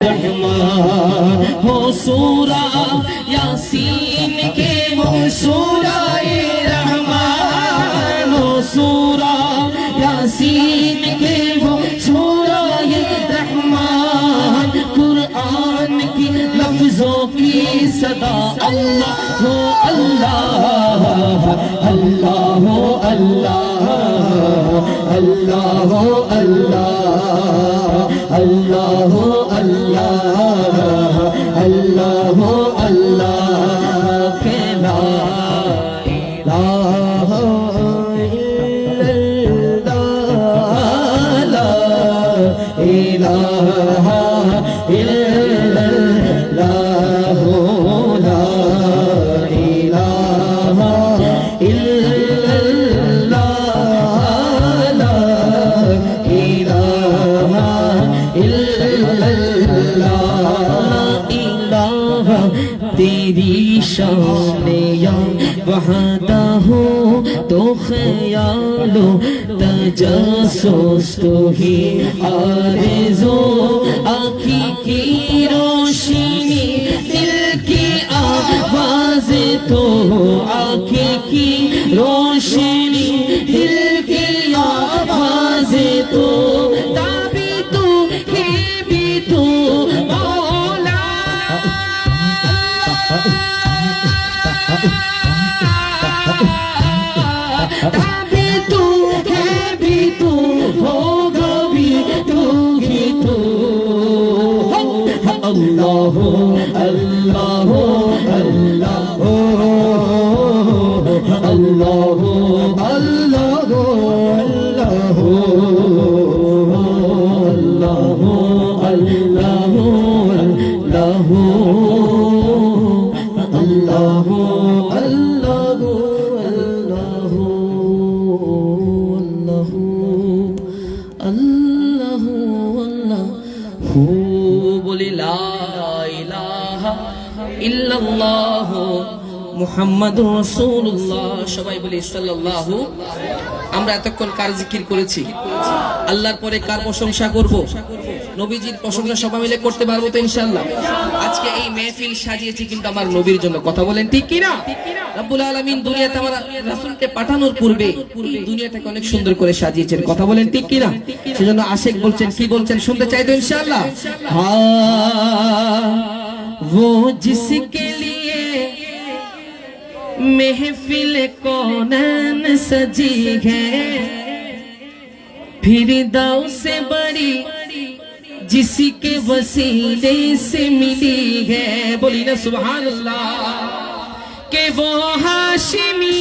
रहमान हो सूरा यासीन के वो सूरा रहमान हो सूरा यासीन के वो सूरा रहमान कुरान की लफ्जों की सदा अल्लाह हो अल्लाह अल्लाह हो अल्लाह अल्लाह हो अल्लाह अल्लाह हो अल्लाह अल्लाह हो अल्लाह के ला इलाहा इल्लल्लाह ला इलाहा इल्लल्लाह ला इलाहा इल्लल्लाह ला इलाहा इलाहा तेरी शान या वहदा हो तो ख्यालो तजस्सुस तो ही आरज़ू आँखी की रोशनी दिल की आवाज़ तो आँखी की रोशनी दिल की आवाज़ तो अल्लाह अल्लाह अल्लाह अल्लाह अल्लाह अल्लाह अल्लाह अल्लाह अल्लाह अल्लाह अल्लाह बोले ला इलाहा इल्लल्लाह मुहम्मदुर রাসূলুল্লাহ সবাই বলি সাল্লাল্লাহু। আমরা এতক্ষণ কার জিকির করেছি? আল্লাহর পরে কার প্রশংসা করব? নবীজির প্রশংসা সবাই মিলে করতে পারবো তো ইনশাআল্লাহ। আজকে এই মেহফিল সাজিয়েছি কিন্তু আমার নবীর জন্য, কথা বলেন ঠিক কি না? রব্বুল আলামিন দুনিয়াতে আমার রাসূলকে পাঠানোর পূর্বে এই দুনিয়াটাকে অনেক সুন্দর করে সাজিয়েছেন, কথা বলেন ঠিক কি না? সেজন্য আশিক বলছেন, কি বলছেন শুনতে চাই তো ইনশাআল্লাহ। হ্যাঁ वो जिसके लिए महफिल कौनन सजी है, फिरदौस से बड़ी जिसके वसीले से मिली है, बोली ना सुभान अल्लाह। के वो हाशिमी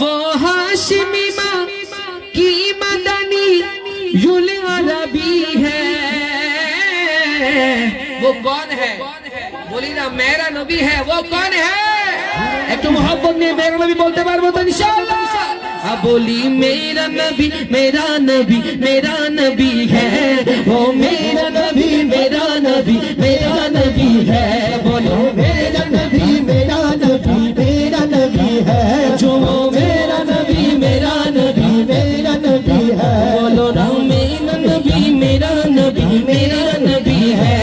वो हाशिमी माँ की मदनी युल अरबी है। वो कौन है? बोली ना मेरा नबी है। वो कौन है? एक तो मोहब्बत ने मेरा नबी बोलते पारबो तो इंशाअल्लाह। अब बोली मेरा नबी मेरा नबी मेरा नबी है, वो मेरा नबी मेरा नबी मेरा नबी है। बोलो मेरा नबी मेरा नबी मेरा नबी है, जो मेरा नबी मेरा नबी मेरा नबी है। बोलो ना मेरा नबी मेरा नबी मेरा नबी है,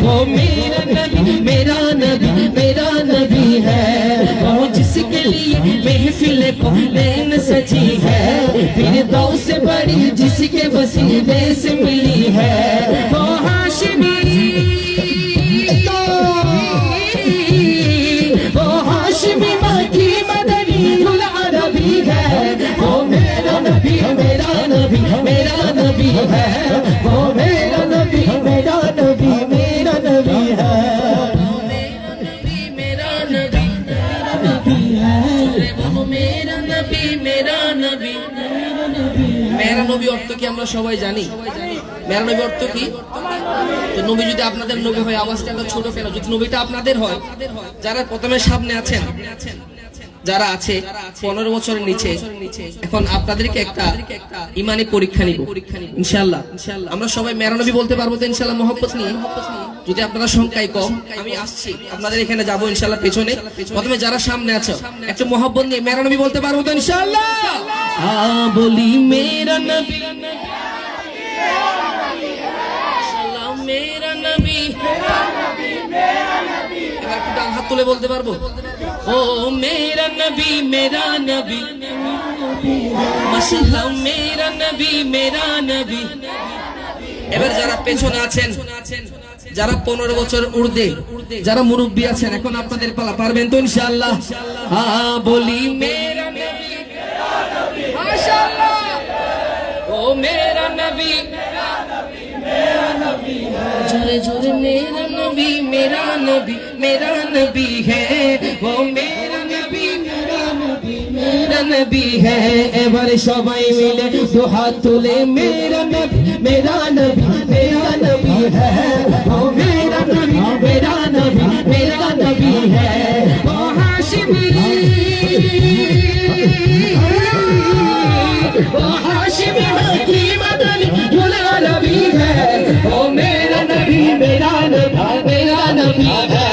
वो मेरा नबी मेरा नबी मेरा नबी है। वो जिसके लिए महफिल कौनैन सजी है, फिरदौस से बड़ी जिसके वसीले से मिली है। वो हाशिमी वो हाशिमी माँ की मदनी युल अरबी है, वो मेरा नबी मेरा नबी मेरा नबी है। वो मेरा नबी मेरा नबी मेरा नबी है, वो मेरा नबी मेरा नबी मेरा नबी है। वो मेरा नबी मेरा नबी मेरा नबी है। मेरा नबी অর্থ কি আমরা সবাই জানি? মেরা নবী অর্থ কি? তো নবী যদি আপনাদের নবী হয়, আওয়াজটা একটা ছোট কেন? যদি নবীটা আপনাদের হয়, যারা প্রথমে সামনে আছেন যারা আছে 15 বছরের নিচে, এখন আপনাদেরকে একটা ইমানি পরীক্ষা নিব ইনশাআল্লাহ। আমরা সবাই মেরা নবী বলতে পারবো তো ইনশাআল্লাহ মহব্বত নিয়ে? যদি আপনারা সংখ্যায় কম, আমি আসছি আপনাদের এখানে যাবো ইনশাআল্লাহ পেছনে। প্রথমে যারা সামনে আছো একটু মহব্বত নিয়ে মেরা নবী বলতে পারবো তো ইনশাআল্লাহ? বলি মেরা নবী মেরা নবী, এবার একটু ডান হাত তুলে বলতে পারবো? ও মেরা নবী মেরা নবী, মাশাআল্লাহ মেরা নবী মেরা নবী। এবার যারা পেছনে আছেন, যারা 15 বছর ঊর্ধ্বে, যারা মুরব্বী আছেন, এখন আপনাদের পালা, পারবেন তো ইনশাআল্লাহ? বলি মেরা নবী মাশাআল্লাহ, ও মেরা নবী जोरे जोरे मेरा नबी मेरा नबी मेरा नबी है, वो मेरा नबी मेरा नबी मेरा नबी है। এবারে সবাই মিলে দু হাত তুলে मेरा नबी मेरा नबी मेरा नबी है, वो मेरा नबी मेरा नबी मेरा नबी है, वो हाशिमी वो हाशिमी की मदनी दुला नबी है, वो मेरा नबी मेरा नबी मेरा नबी है,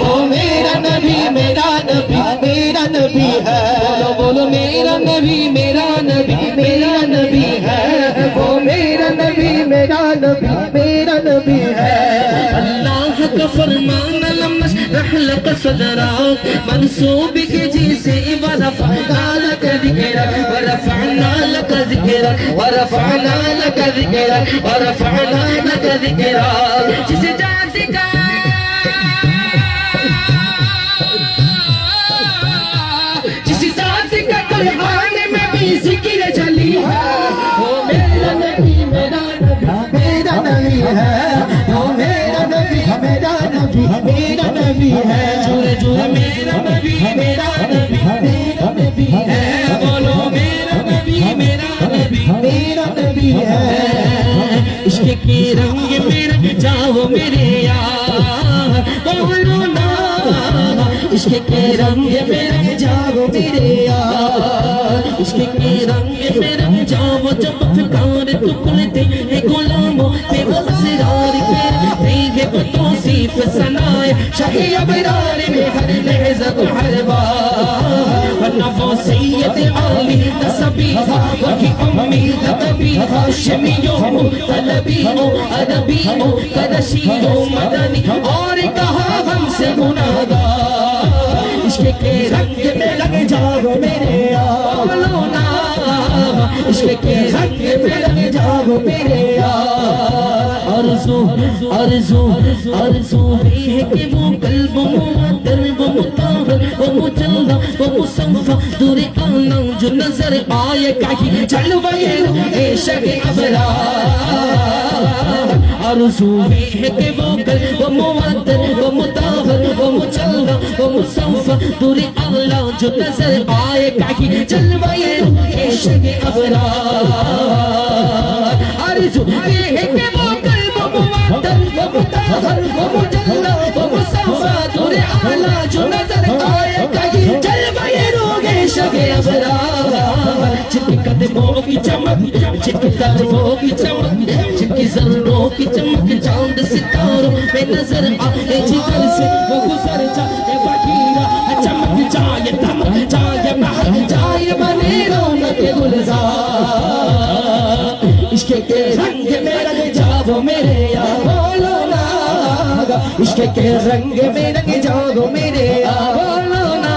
वो मेरा नबी मेरा नबी मेरा नबी है। बोलो बोलो मेरा नबी मेरा नबी मेरा नबी है, वो मेरा नबी मेरा नबी मेरा नबी है। अल्लाह का फरमान लम नशरह लक सदरक, मंसूब के जिसे वरफ़अना लक ज़िक्रक वरफ़अना लक ज़िक्रक वरफ़अना लक ज़िक्रक वरफ़अना लक ज़िक्रक। जिस जात का जिस जात का कुरान में भी ज़िक्र चली है, वो मेरा नबी मेरा नबी मेरा नबी है, वो मेरा नबी मेरा नबी मेरा नबी है। जोरे जोरे मेरा नबी मेरा नबी मेरा नबी है, बोलो मेरा नबी मेरा नबी मेरा नबी है। इश्क के रंग में रंग जाओ मेरे यार, बोलो ना इश्क के रंग में रंग जाओ मेरे यार, इश्क के रंग में रंग जाओ जब फिकार टुकड़ते हैं गुलामों पे वो सिरार के देंगे तौसीफ सनाए शाही अबरार में हर लहज़त हर बार, वरना वो सैयद आली नसबी था वही उम्मी लकबी हाशिमी हो तलबी हो अरबी हो करशी हो मदनी, और कहा हमसे गुनाहगार। इश्क के रंग में लग जाओ मेरे यार, बोलो ना इश्क के रंग में लग जाओ मेरे यार। आरज़ू आरज़ू आरज़ू है कि वो कल्ब मुअत्तर वो मुताहर वो मुजल्ला वो मुसफ़ा दूरे आना जो नजर आए कहीं चलवाए इश्क़ अबरार। आरज़ू है कि वो कल्ब वो मुअत्तर वो मुताहर वो मुजल्ला वो मुसफ़ा दूरे आना जो नजर आए कहीं चलवाए इश्क़ अबरार। आरज़ू है कि वो कल्ब मुअत्तर वो मुताहर वो मुजल्ला वो मुसफ़ा दूरे आला जो नजर आए कहीं जलवाए रोगे इश्क़ अबरार। जिनके कदमों की चमक जिनके कदमों की चमक जिनकी ज़र्रों की चमक चांद सितारों में नजर आए जिगर से वो गुजर जाए बगीरा चमक जाए दमक जाए महक जाए बने रौनक गुलजार। इश्क़ के रंग में रंग जाओ मेरे यार, बोलो ना इश्क़ के रंग में रंग जाओ मेरे यार, बोलो ना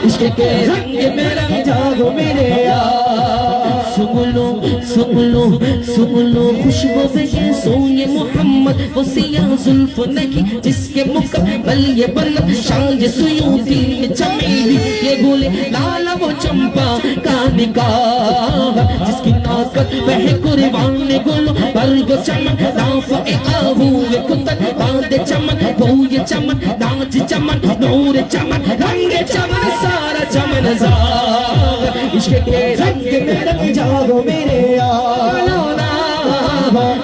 इश्क़ के रंग में रंग जाओ मेरे यार। सुन लो सुन लो सुन लो खुशबू के सोए मोहम्मद वो सिया जुल्फ नहीं जिसके मुकब्बल ये बलम शान सुयूती में चमेली ये गोले लाला वो चंपा का निकाह जिसकी ताकत वह कुर्बान गोलो बरगो चमक दाफ ए आहू वे कुतन बांध चमक वो ये चमक नाच चमक नूर चमक रंग चमक सारा चमन ज़ार। इश्क़ के रंग में रंग जाओ मेरे यार,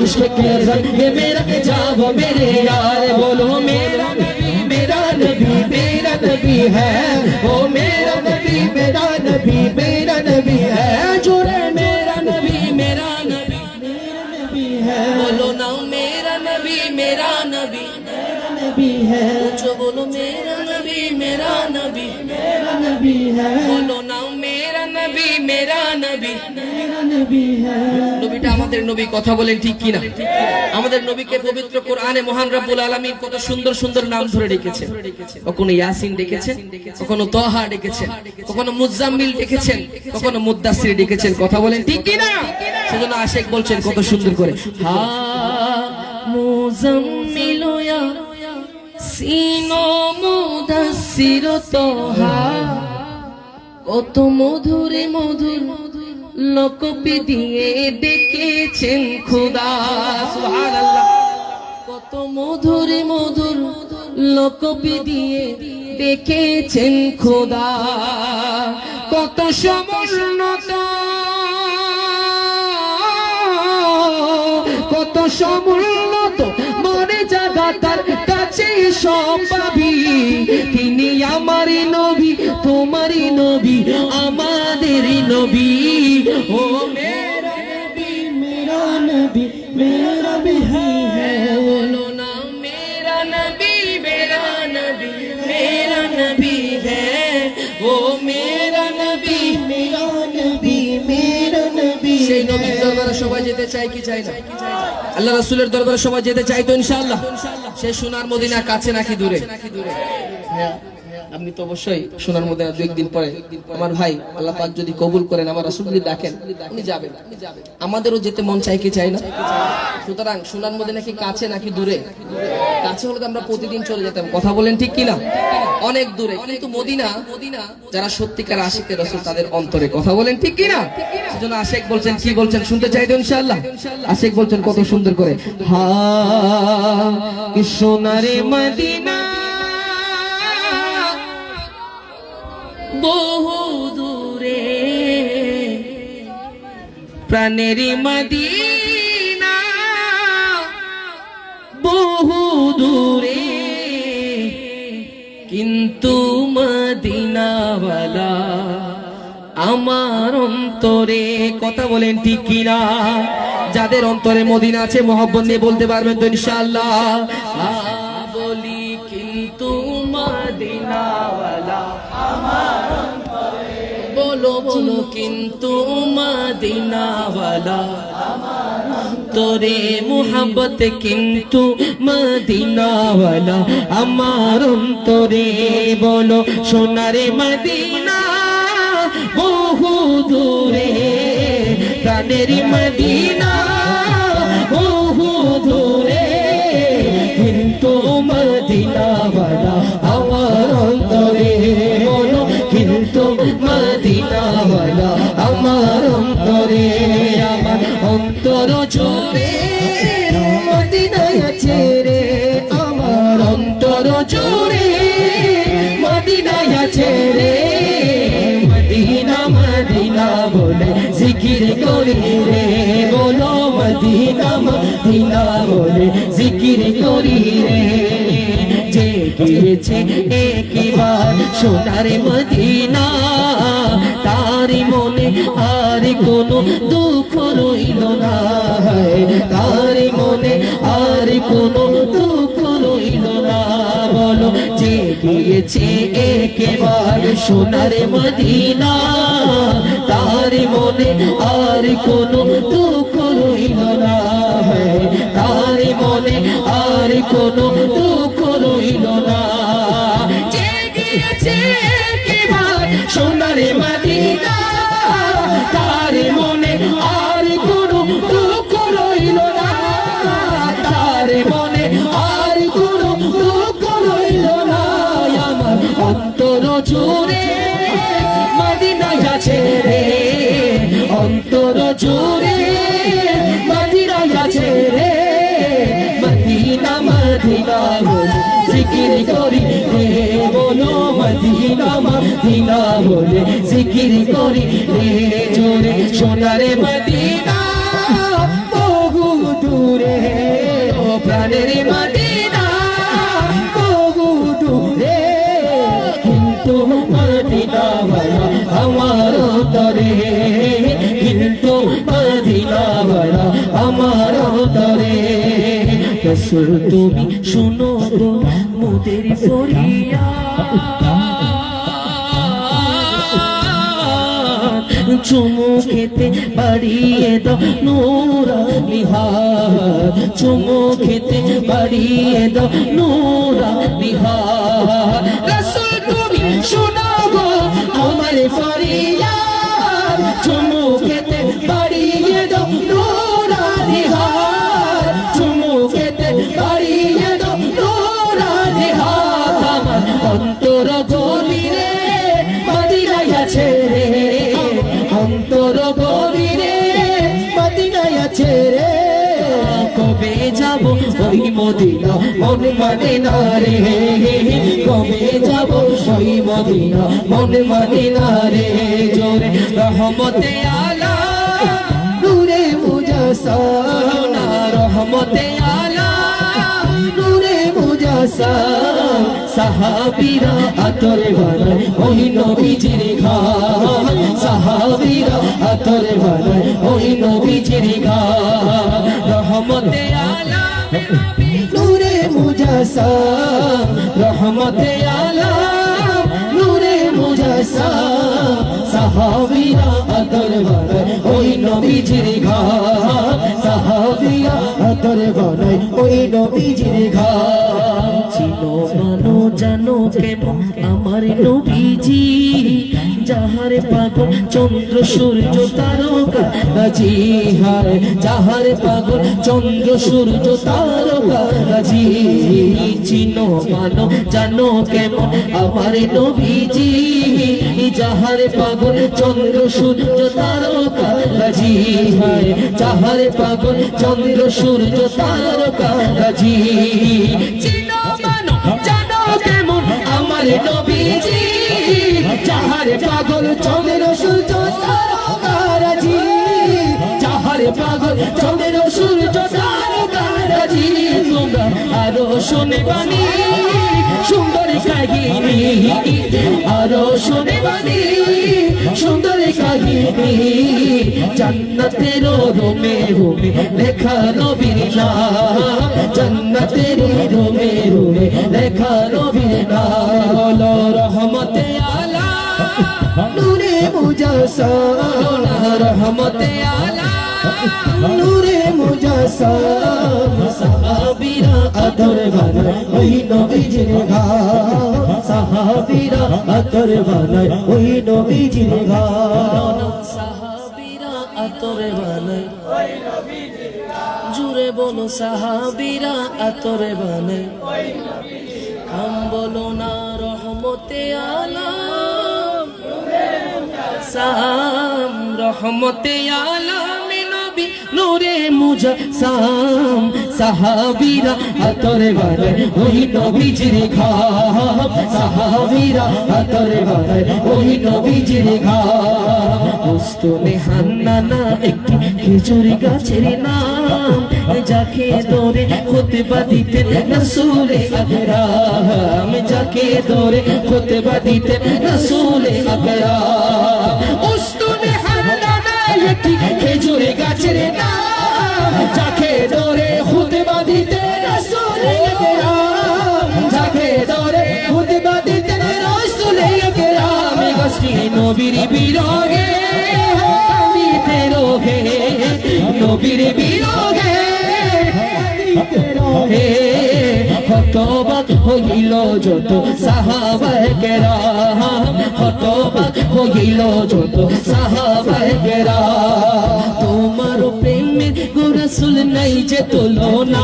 इश्क़ के रंग में रंग जाओ मेरे यार। बोलो मेरा नबी मेरा नबी मेरा नबी नबी है वो मेरा नबी मेरा नबी मेरा नबी है जोरे मेरा नबी मेरा नबी मेरा नबी है बोलो ना मेरा नबी मेरा नबी मेरा नबी है जो बोलो मेरा नबी मेरा नबी मेरा नबी है बोलो ना मेरा नबी मेरा नबी मेरा नबी है নবীটা আমাদের নবী কথা বলেন ঠিক কি না আমাদের নবীকে পবিত্র কোরআনে মহান রব্বুল আলামিন কত সুন্দর সুন্দর নাম ধরে ডেকেছেন কখনো ইয়াসিন ডেকেছেন কখনো তাহা ডেকেছেন কখনো মুজাম্মিল ডেকেছেন কখনো মুদ্দাসসির ডেকেছেন কথা বলেন ঠিক কি না সেজন্য আশিক বলছেন কত সুন্দর করে হা মুজাম্মিল ইয়া সিনো মুদাসসির তাহা কত মধুরে মধুর লোকপি দিয়ে ডেকেছেন খোদা সুবহানাল্লাহ কত মধুরে মধুর লোকপি দিয়ে ডেকেছেন খোদা কত সমুন্নত কত সমুন্নত মনে জায়গা তার কাছে সব পাবি তিনি আমারই নবী তোমারই নবী আমাদেরই নবী ও মেরা নবী মেরা নবী মেরা নবী হ্যাঁ বলো না মেরা নবী মেরা নবী মেরা নবী হ্যাঁ ও মেরা নবী মেরা নবী মেরা নবী সেই নবীর দরবারে সবাই যেতে চায় কি চায় না আল্লাহ রাসূলের দরবারে সবাই যেতে চায় তো ইনশাআল্লাহ সেই সোনার মদিনা কাছে নাকি দূরে হ্যাঁ আপনি তো অবশ্যই সোনার মদিনা দুই একদিন পরে আমার ভাই আল্লাহ পাক যদি কবুল করেন আমার রাসূল যদি ডাকেন আপনি যাবেন আমাদেরও যেতে মন চাই কি চাই না সুতরাং সোনার মদিনা কি কাছে নাকি দূরে কাছে হলে তো আমরা প্রতিদিন চলে যেতাম কথা বলেন ঠিক কি না অনেক দূরে কিন্তু মদিনা যারা সত্যিকার আশিকের রাসূল তাদের অন্তরে কথা বলেন ঠিক কি না সেজন্য আশিক বলছেন কি বলছেন শুনতে চাই তো ইনশাআল্লাহ আশিক বলছেন কত সুন্দর করে হা সোনারে মদিনা বহু দূরে প্রাণের মদিনা বহু দূরে কিন্তু মদিনাওয়ালা আমার অন্তরে কথা বলেন ঠিক কিনা যাদের অন্তরে মদিনা আছে মহব্বত নিয়ে বলতে পারবেন তো ইনশাআল্লাহ বলি কিন্তু মদিনাওয়ালা আমার অন্তরে বলো বলো কিন্তু মদিনাওয়ালা আমার অন্তরে মোহাব্বত কিন্তু মদিনাওয়ালা আমার অন্তরে বলো সোনারে মদিনা বহু দূরে প্রাণের মদিনা বহু দূরে কিন্তু মদিনাওয়ালা আমার অন্তরে বলো কিন্তু মদিনাওয়ালা আমার অন্তরে আমার অন্তর জুড়ে মদিনায় আছে রে আমার অন্তর জুড়ে মদিনায় আছে রে মদিনা মদিনা বলে জিকির করি রে বলো মদিনা মদিনা বলে জিকির করি রে যে গিয়েছে একবার সোনার মদিনা তারি মনে আর কোনো দুঃখ রইল না তারি মনে আর কোনো দুঃখ রইল না বলো যে গিয়েছে একবার সোনার মদিনা তারি মনে আর কোনো দুঃখ রইল না তারি মনে আর কোনো দুঃখ রইল না যে গিয়েছে একবার সোনার মদিনা তার মনে আর কোনো দুঃখ রইল না তার মনে আর কোনো দুঃখ রইল না আমার অন্তর জুড়ে মদিনায় আছে রে অন্তর জুড়ে মদিনায় আছে রে মদিনা মদিনা বলে জিকির করি রে বলো মদিনা মদিনা বলে জিকির করি রে জোরে সোনারে মদিনা বহু দূরে ও প্রাণের মদিনা বহু দূরে রাসূল তুমি শোনো গো মোদের ফরিয়াদ চুমু খেতে বাড়িয়ে দাও নূরানি হাত চুমু খেতে বাড়িয়ে দাও নূরানি হাত রাসূল তুমি শোনো গো আমার ফরিয়াদ চুমু খেতে বাড়িয়ে দাও নূরানি হাত চুমু খেতে বাড়িয়ে দাও নূরানি হাত আমার অন্তর গভীরে মদিনায় আছে রে অন্তর গভীরে মদিনায় আছে রে কবে যাব ওই মদিনা মন মানে না রে কবে যাব ওই মদিনা মন মানে না রে জোরে রহমতে আলা নূরে মুজাসসাম রহমতে আলা নূরে মুজাসসাম সাহাবীরা আতরে বানায় ওই নবীজির ঘাম সাহাবীরা আতরে বানায় ওই নবীজির ঘাম রহমতে আলাম নূরে মুজাসসাম রহমতে আলাম নূরে মুজাসসাম সাহাবীরা আতরে বানায় ওই নবীজির ঘাম সাহাবীরা আতরে বানায় ওই নবীজির ঘাম চিনো মানো জানো কেমন আমার নবীজি যাহারে পাগল চন্দ্র সূর্য তারকা রাজি হায় যাহারে পাগল চন্দ্র সূর্য তারকা রাজি চিনো মানো জানো কেমন আমার নবীজি যাহারে পাগল চন্দ্র সূর্য তারকা রাজি হায় যাহারে পাগল চন্দ্র সূর্য তারকা রাজি চিনো মানো জানো কেমন আমার নবীজি যাহারে পাগল চন্দ্র সূর্য তারকা রাজি যাহারে পাগল চন্দ্র সূর্য তারকা রাজি তোমরা আরো শুনে বাণী সুন্দর কাহিনী আরো শুনে বাণী সুন্দর কাহিনী জান্নাতের রোমে রোমে লেখা নবীর নাম জান্নাতের রোমে রোমে লেখা নবীর নাম রহমতে আলা নূরে মুজাসসাম রহমতে আলা নূরে মুজাসসাম সাহাবীরা আতরে বানায় ওই নবীজির ঘাম সাহাবীরা আতরে বানায় ওই নবীজির ঘাম সাহাবীরা আতরে বানায় ওই নবীজির ঘাম জুড়ে বলো সাহাবীরা আতরে বানায় ওই নবীজির ঘাম বলো না রহমতে আলাম নূরে মুজাসসাম রহমতে আলাম নবী নূরে মুজাসসাম সাহাবীরা আতরে বানায় ওই নবীজির ঘাম সাহাবীরা আতরে বানায় ওই নবীজির ঘাম উস্তুনে হান্নানা একটি খেজুর গাছের নাম যাকে ধরে খুতবা দিতেন রাসূল আকরাম যাকে ধরে খুতবা দিতেন রাসূল আকরাম উস্তুনে হান্নানা একটি খেজুর গাছের নাম যাকে ধরে খুতবা দিতেন রাসূল আকরাম যাকে ধরে খুতবা দিতেন রাসূল আকরাম গাছটি নবীর বিরহে কাঁদিতে রহে নবীর বিরহে কাঁদিতে রহে হতবাক হইল যত সাহাবায়ে কেরাম হতবাক হইল যত সাহাবায়ে কেরাম তোমার প্রেমে গো রাসূল নাই যে তুলনা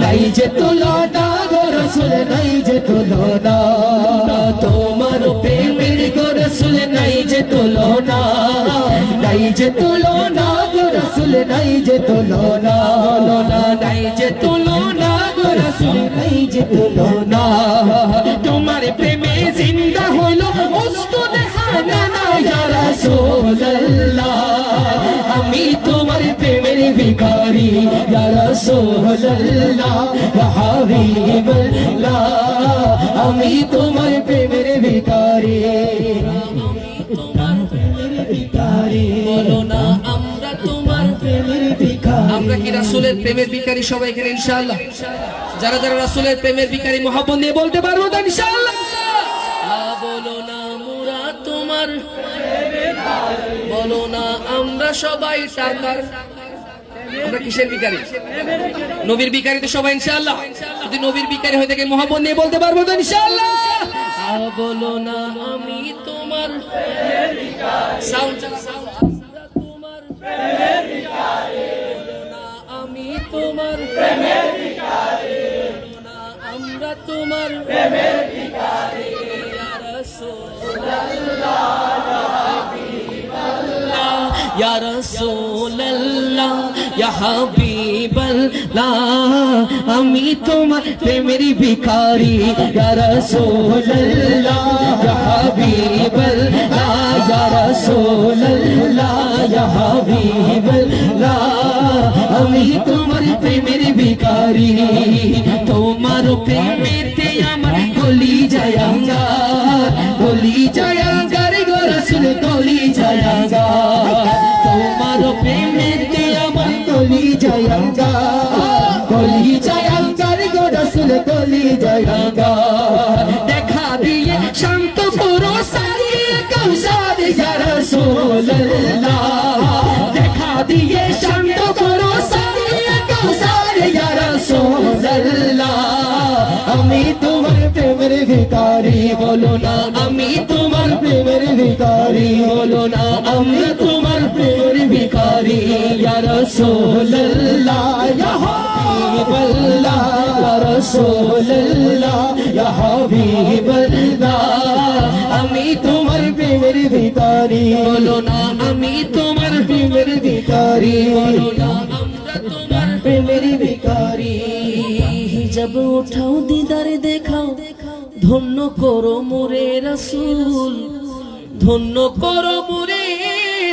নাই যে তুলনা গো রাসূল নাই যে তুলনা তোমার প্রেমে গো রাসূল নাই যে তুলনা নাই যে তুলনা গো রাসূল নাই যে তুলনা নাই যে তুলনা গো রাসূল নাই যে তুলনা তোমার প্রেমে জিন্দা হলো উস্তুনে হান্নানা ইয়া রাসূলুল্লাহ আমি তোমার প্রেমের ভিখারি ইয়া রাসূলুল্লাহ ইয়া হাবিবাল্লাহ আমি তোমার প্রেমের ভিখারি তোমার প্রেমের ভিখারি বলো না আমরা তোমার প্রেমের ভিখারি আমরা কি রাসূলের প্রেমের ভিখারি সবাই এখানে ইনশাআল্লাহ? যারা যারা রাসূলের প্রেমের ভিখারি মহব্বত নিয়ে বলতে পারবো তো ইনশাআল্লাহ? বলো না মুরা তোমার, বলো না আমরা সবাই টাকার, আমরা কিসের ভিখারি? নবীর ভিখারি তো সবাই ইনশাআল্লাহ। যদি নবীর ভিখারি হয়ে থাকে মহব্বত নিয়ে বলতে পারবো তো ইনশাআল্লাহ? বলো না আমি তোমার প্রেমের ভিখারি, সাউন্ড তোমার প্রেমের ভিখারি, বলো না আমি তোমার প্রেমের ভিখারি, বলো না আমরা তোমার প্রেমের ভিখারি। ইয়া রাসূলুল্লাহ ইয়া রাসূলুল্লাহ ইয়া হাবিবাল্লাহ, আমি তোমার প্রেমের ভিখারি। ইয়া রাসূলুল্লাহ ইয়া হাবিবাল্লাহ, ইয়া রাসূলুল্লাহ ইয়া হাবিবাল্লাহ, আমি তোমার প্রেমের ভিখারি। তোমার প্রেমেতে আমার কলিজা আঙ্গার, কলিজা আঙ্গার গো রাসূল, কলিজা আঙ্গার। তোমার প্রেমেতে আমার কলিজা আঙ্গার, কলিজা আঙ্গার গো রাসূল, কলিজা আঙ্গার। দেখা দিয়ে শান্ত করো সারিয়ে কৌসার ইয়া রাসূলুল্লাহ, দেখা দিয়ে শান্ত করো সারিয়ে কৌসার ইয়া রাসূলুল্লাহ, আমি তোমার প্রেমের ভিখারি। বলো না আমি তোমার প্রেমের ভিখারি, বলো না আমরা তোমার প্রেমের ভিখারি। ইয়া রাসূলুল্লাহ ইয়া হাবিবাল্লাহ, ইয়া রাসূলুল্লাহ ইয়া হাবিবাল্লাহ, আমি তোমার প্রেমের ভিখারি। বলো না আমি তোমার প্রেমের ভিখারি, বলো না আমরা তোমার প্রেমের ভিখারি। জব উঠাও দিদার দেখাও, ধন্য করো মোরে রাসূল, ধন্য করো মোরে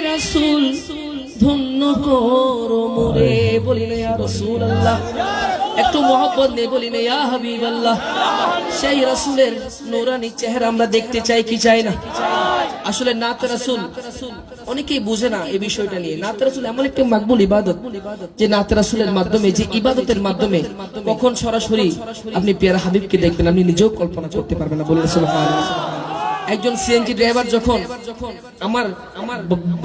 রাসূল, ধন্য করো মোরে। বলি না ইয়া রাসূলুল্লাহ, একটু মহব্বত নিয়ে বলি না ইয়া হাবিবাল্লাহ। সেই রাসূলের নূরানি চেহারা আমরা দেখতে চাই কি চাই না? আসলে নাত রাসূল অনেকেই বুঝে না এই বিষয়টা নিয়ে। নাত রাসূল এমন একটা মাকবুল ইবাদত, যে নাত রাসূলের মাধ্যমে, যে ইবাদতের মাধ্যমে কখন সরাসরি আপনি পেয়ারা হাবিবকে দেখবেন আপনি নিজেও কল্পনা করতে পারবেন না। বলি সুবহানাল্লাহ। একজন সিএনজি ড্রাইভার যখন আমার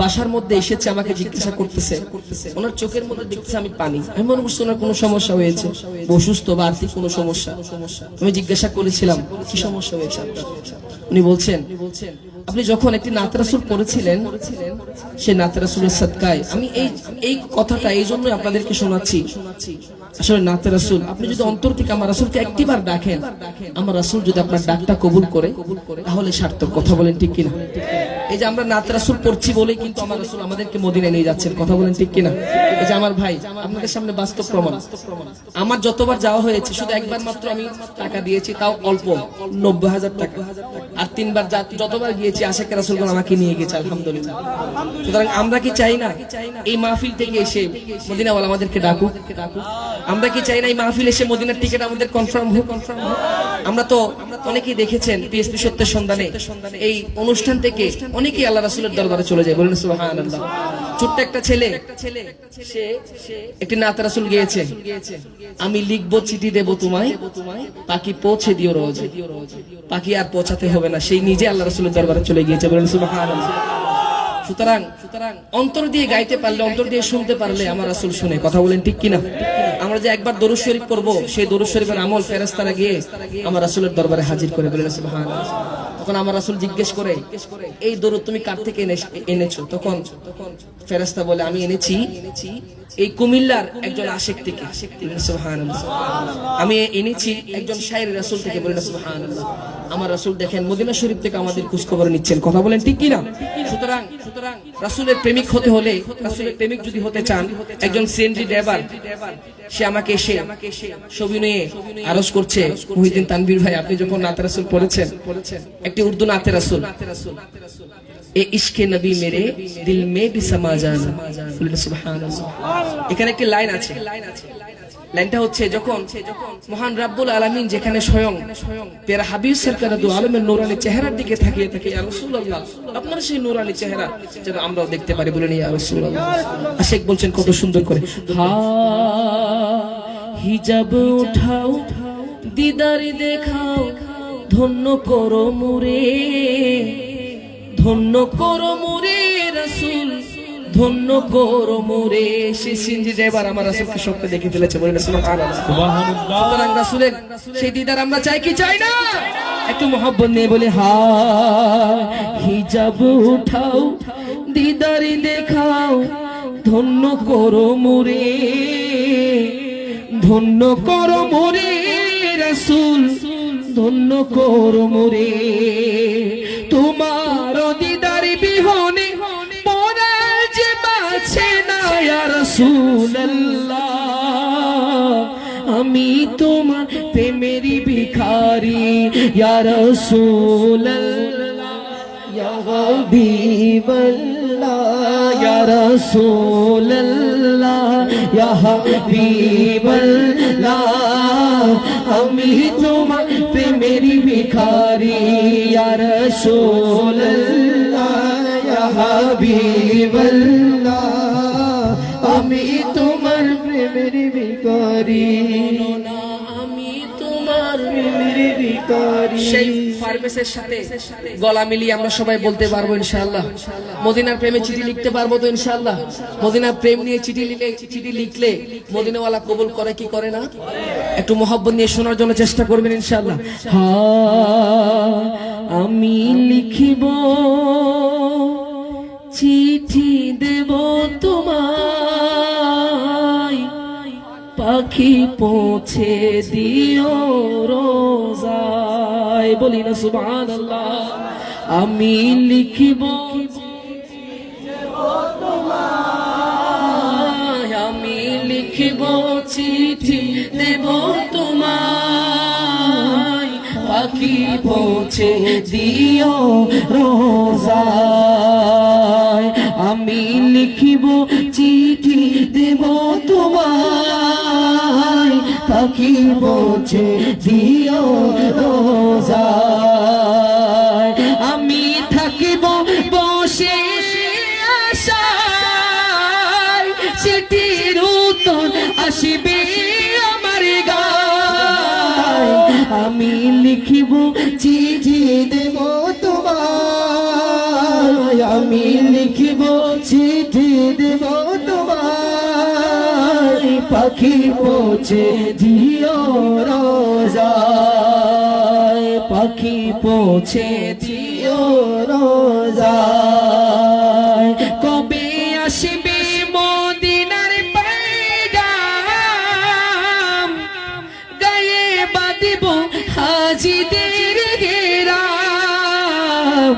বাসার মধ্যে এসেছে, আমাকে জিজ্ঞাসা করতেছে, ওনার চোখের মধ্যে দেখতেছে আমি পানি। আমি মনে করছি ওনার কোনো সমস্যা হয়েছে, অসুস্থ বা আর্থিক কোনো সমস্যা। আমি জিজ্ঞাসা করেছিলাম কি সমস্যা হয়েছে আপনার? উনি বলছেন আপনি যখন একটি নাত রাসূল পড়েছিলেন, সেই নাত রাসূলের সাদকায় আমি এই কথাটা এই জন্য আপনাদেরকে শোনাচ্ছি। আসলে নাত রাসূল, আপনি যদি অন্তর থেকে আমার রাসূলকে একটিবার ডাকেন, আমার রাসূল যদি আপনার ডাকটা কবুল করে, তাহলে সার্থক। কথা বলেন ঠিক কিনা? এই যে আমরা নাত রাসূল পড়ছি বলে কিন্তু আমার রাসূল আমাদেরকে মদিনায় নিয়ে যাচ্ছেন। কথা বলেন ঠিক কিনা? এই যে আমার ভাই, আপনাদের সামনে বাস্তব প্রমাণ। আমার যতবার যাওয়া হয়েছে, শুধু একবার মাত্র আমি টাকা দিয়েছি, তাও অল্প 90,000 টাকা। আর 3বার যতবার গিয়েছি আশিক রাসূলগণ আমাকে নিয়ে গেছে, আলহামদুলিল্লাহ। সুতরাং আমরা কি চাই না এই মাহফিল থেকে এসে মদিনাওয়ালা আমাদেরকে ডাকুক? আমরা কি চাই না এই মাহফিল এসে মদিনার টিকিট আমাদের কনফার্ম হোক? আমরা তো অনেকেই দেখেছেন পিএসপি সত্যের সন্ধানে এই অনুষ্ঠান থেকে অনেকেই আল্লাহ রাসূলের দরবারে চলে যায়। বলেন সুবহানাল্লাহ। ছোট্ট একটা ছেলে, সে একটি নাত রাসূল গিয়েছে, আমি লিখবো চিঠি দেব তোমায়, পাখি পৌঁছে দিও রোজ। পাখি আর পৌঁছাতে হবে না, সেই নিজে আল্লাহ রাসূলের দরবারে চলে গিয়েছে। বলেন সুবহানাল্লাহ। সুতরাং অন্তর দিয়ে গাইতে পারলে, অন্তর দিয়ে শুনতে পারলে আমার রাসূল শুনে। কথা বলেন ঠিক কিনা? আমরা যে একবার দরুদ শরীফ পড়বো, সেই দরুদ শরীফের আমল ফেরেশতারা গিয়ে আমার রাসূলের দরবারে হাজির করে। বলেন সুবহানাল্লাহ। তখন আমার রাসূল জিজ্ঞেস করে, এই দরুদ তুমি কার থেকে এনেছো? তখন ফেরেশতা বলে, আমি এনেছি এই কুমিল্লার একজন আশিক থেকে। সুবহানাল্লাহ। আমি এনেছি একজন শায়ের রাসূল থেকে। বলেন সুবহানাল্লাহ। আমার রাসূল দেখেন মদিনা শরীফ থেকে আমাদের খোঁজ খবর নিচ্ছেন। কথা বলেন ঠিক কিনা? সুতরাং রাসূলের প্রেমিক হতে হলে, রাসূলের প্রেমিক যদি হতে চান, একজন সিএনজি ড্রাইভার সে আমাকে এসে ছবি নিয়ে আরজ করছে, মুহিউদ্দিন তানভীর ভাই আপনি যখন নাতে রাসূল পড়েছেন, একটি উর্দু নাতে রাসূল, এ ইশকে নবী মেরে দিল মে ভি সমা জানা। সুবহানাল্লাহ। এখানে একটি লাইন আছে, লাইনটা হচ্ছে যখন মহান রাব্বুল আলামিন যেখানে স্বয়ং প্যারা হাবিব সরকার দু আলমের নূরানি চেহারার দিকে তাকিয়ে থাকে, ইয়া রাসূলুল্লাহ আপনার সেই নূরানি চেহারা যেন আমরাও দেখতে পারি, বলেন ইয়া রাসূলুল্লাহ। আশিক বলছেন কত সুন্দর করে, হা হিজাব উঠাও দিদার দেখাও, ধন্য করো মুরে, ধন্য করো মুরে রাসূল, ধন্য করো মুরে। সেই সিনজি ড্রাইভার আমার রাসূলকে স্বপ্নে দেখে ফেলেছে, বলেন সুবহানাল্লাহ। সুবহানাল্লাহ। রাসূলের সেই দিদার আমরা চাই কি চাই না? একটু মোহাব্বত নিয়ে বলি, হা হিজাব উঠাও দিদার দেখাও, ধন্য করো মুরে, ধন্য করো মুরে রাসূল, ধন্য করো মুরে। তোমার দিদার বিহনে মোরা যে বাঁচে না ইয়া রাসূলুল্লাহ, আমি তোমার প্রেমেরই ভিখারি ইয়া রাসূলুল্লাহ, ইয়া হাবিবাল্লাহ, ইয়া রাসূলুল্লাহ, ইয়া হাবিবাল্লাহ, আমি তোমার প্রেমেরই ভিখারি ইয়া রাসূলুল্লাহ, ইয়া হাবিবাল্লাহ, আমি তোমার প্রেমেরই ভিখারি, আমি তোমার প্রেমেরই ভিখারি। সেই ফারবেসের সাথে গলা মিলিয়ে আমরা সবাই বলতে পারবো ইনশাআল্লাহ, মদিনার প্রেমে চিঠি লিখতে পারবো তো ইনশাআল্লাহ। মদিনার প্রেম নিয়ে চিঠি লিখলে মদিনাওয়ালা কবুল করে কি করে না? একটু মোহাব্বত নিয়ে শোনার জন্য চেষ্টা করবেন ইনশাআল্লাহ। হ্যাঁ আমি লিখিব চিঠি দেব তোমায়, পাখি পৌঁছে দিও রোজায়, বলি না সুবহানাল্লাহ। আমি লিখিব তোমায়, আমি লিখিব চিঠি দেব তোমায়, পাখি পৌঁছে দিও রোজায়। আমি লিখিব চিঠি দেব তোমায়, পাখি পৌঁছে দিও রোজায়। আমি থাকিব বসে আশায়, চিঠির উত্তর আসিবে আমার গায়। আমি লিখিব চিঠি দেব তোমায়, আমি লিখিব চিঠি দেব তোমায়, পাখি পৌঁছে দিও রোজায়, পাখি পৌঁছে দিও রোজায়। কবে আসবে মদিনার পয়গাম, গায়ে বাঁধিব হাজিদের ঘেরাম।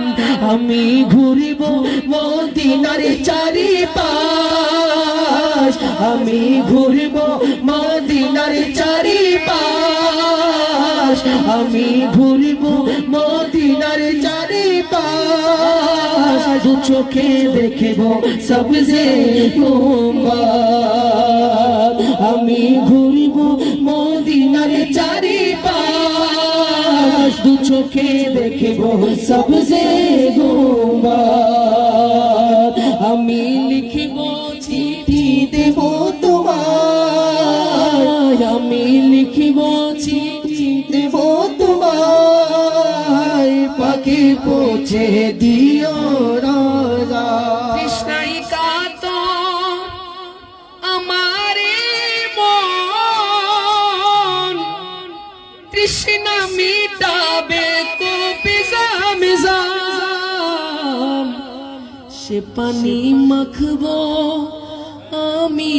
আমি ঘুরিব মদিনার চারিপাশ, আমি ঘুরিব মদিনার চারিপাশ, আমি ঘুরিব মদিনার চারিপাশ। দু চোখে দেখিব সবজে গুম্বাদ, আমি ঘুরিব মদিনার চারিপাশ। দু চোখে দেখিব সবজে গুম্বাদ। আমি লিখিব চিঠি দেব তোমায়, আমি লিখিব চিঠি দেব তোমায়, পাখি পৌঁছে দিও রাজা। কৃষ্ণাই কাতর আমারে মন, তৃষ্ণা মিটাবে কবি জাম, সে পানি মাখবো আমি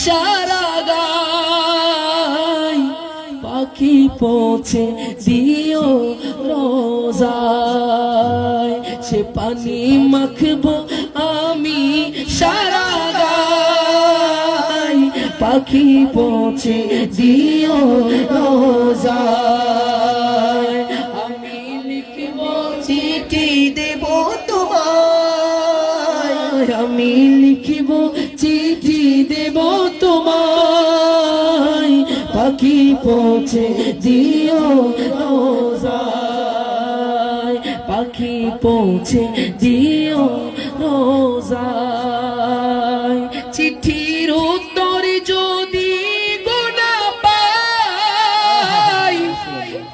সারা গায়, পাখি পৌঁছে দিও রোজায়। সে পানি মাখবো আমি সারা গায়, পাখি পৌঁছে দিও রোজায়। আমি লিখিব চিঠি দেব তোমায়, আমি লিখিব চিঠি দেব তোমায়, পাখি পৌঁছে দিও রোজায়, পাখি পৌঁছে দিও রোজায়। চিঠির উত্তর যদি গোনা পাই,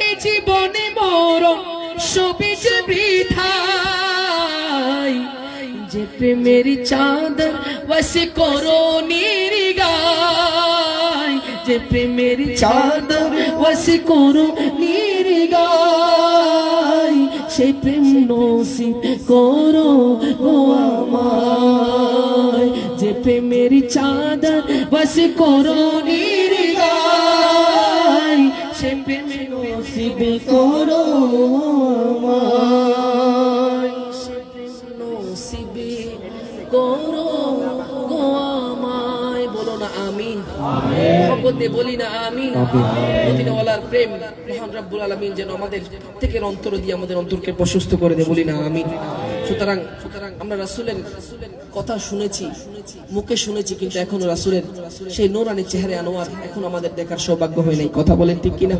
এই জীবনে মরণ সবই যে বৃথায়। যে প্রেমের চাদর ওয়াসে করো নির্গায়, যে প্রেমের চাদর ওয়াসে করো নির্গায়, সেই প্রেম নসিব করো গো আমায়। যে প্রেমের চাদর ওয়াসে করো নির্গায়, সেই প্রেম নসিব করো আমায়। সেই প্রেম নসিব করো গো আমায়। বলো না আমিন, মোহাম্মদ দিয়ে বলি না আমিন। মদিনাওয়ালার প্রেম মহান রব্বুল আলামিন যেন আমাদের প্রত্যেকের অন্তর দিয়ে আমাদের অন্তরকে প্রশস্ত করে দেয়, বলি না আমিন। সুতরাং আমরা রাসূলের কথা শুনেছি, মুখে শুনেছি, কিন্তু এখনো রাসূলের সেই নূরানি চেহারা আনোয়ার এখন আমাদের দেখার সৌভাগ্য হয় নাই। কথা বলেন ঠিক কিনা?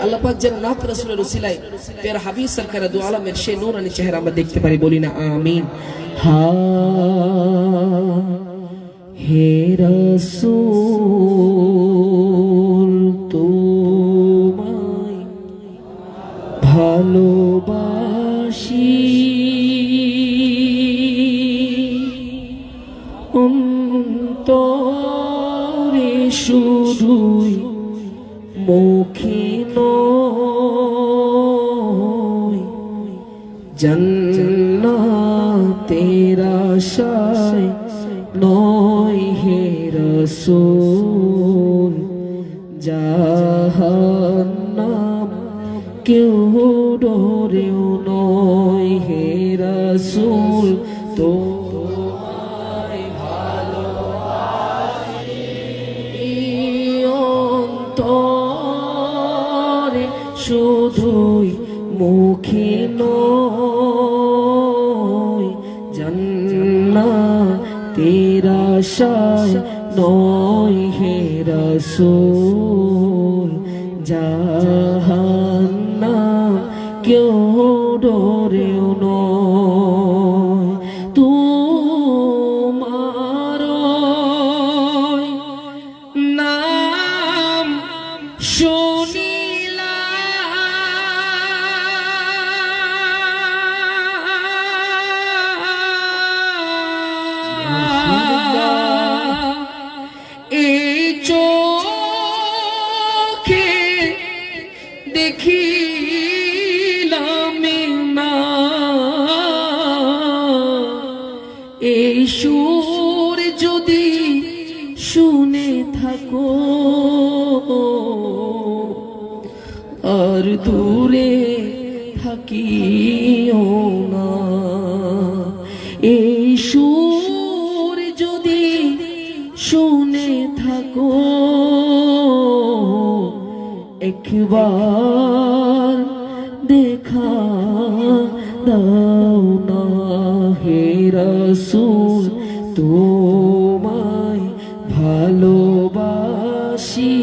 আল্লাহ পাক যেন নাত রাসূলের ওসিলায় প্যারা হাবিব সরকার দু আলমের সেই নূরানি চেহারা আমরা দেখতে পারি, বলি না আমিন। হা হে রাসূল তোমায় ভালোবাসি, অন্তরে শুধুই মুখে নয়, জান্নাতের আশায় নয় হে রাসূল, জাহান্নাম কেউ ডরেও নয় হে রাসূল। তোমায় ভালোবাসি, অন্তরে শুধুই মুখে নয়, জান্নাতের আশায় নয় হে রাসূল, জাহান্নাম কেউ ডরেও নয়। তোমার নাম শুনিলাম, এই চোখে দেখিলাম না, এই সুর যদি শুনে থাকো আর দূরে থাকিও না, এই সুর যদি শুনে থাকো একবার দেখা দাও না হে রাসূল। তোমায় ভালোবাসি,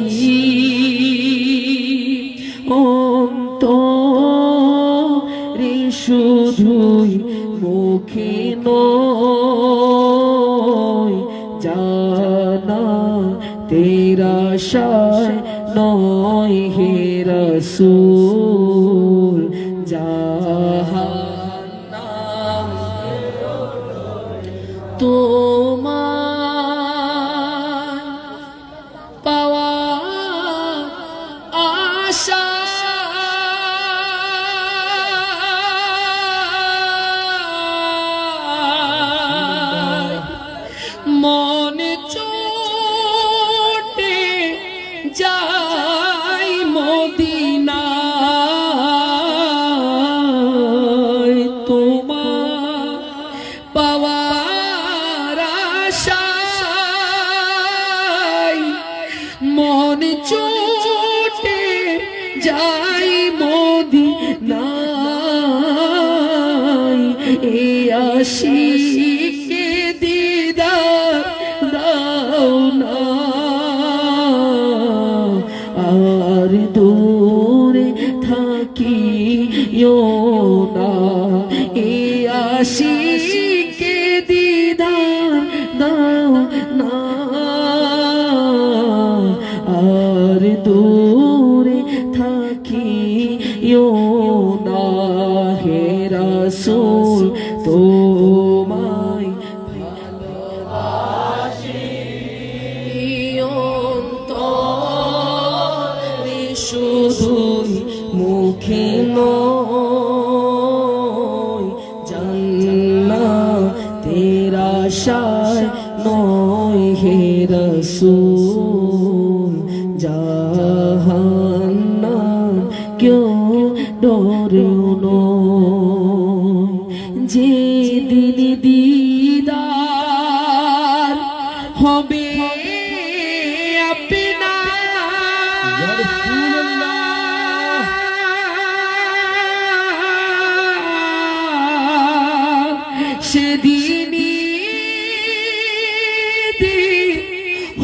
অন্তরে শুধুই মুখে নয়, জান্নাতের আশায় নয় হে রাসূল, জাহান্নাম তোমার পাওয়া আশা মনে চোটে যাই মদিনায়, তোমার পাওয়ার আশায় মনে চোটে যাই মদিনায়, এ আশিকে দিদার দাও না আশায় নয় হে রাসূল জাহান্নাম কেউ ডরেও নয় যেদিন দিদার হবে সেদিনই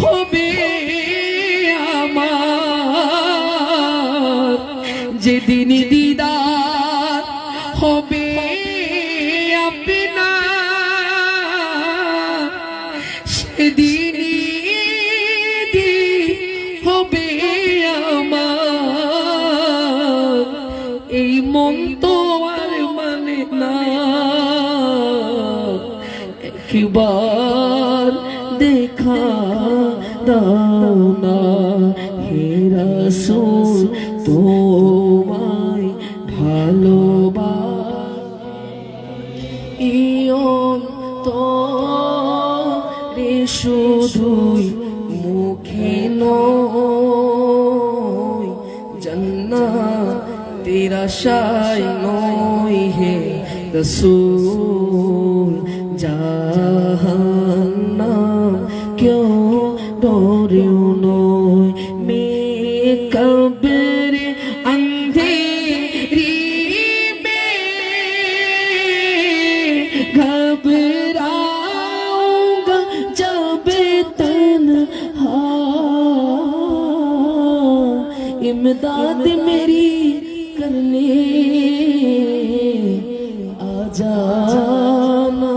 হবে আমার যেদিন দিদার হবে আপনার সেদিনই হবে আমার এই মন তো আর মানে না একবার দেখা দাও না হে রাসূল তোমায় ভালোবাসি তো রে শুধুই মুখে নয় জান্নাতের আশায় নয় হে রাসূল জাহান্নাম কেউ ডরেও নয় মে কবরে अंधेरी में घबराऊंगा जब तन्हा इमदाद मेरी करने आ जाना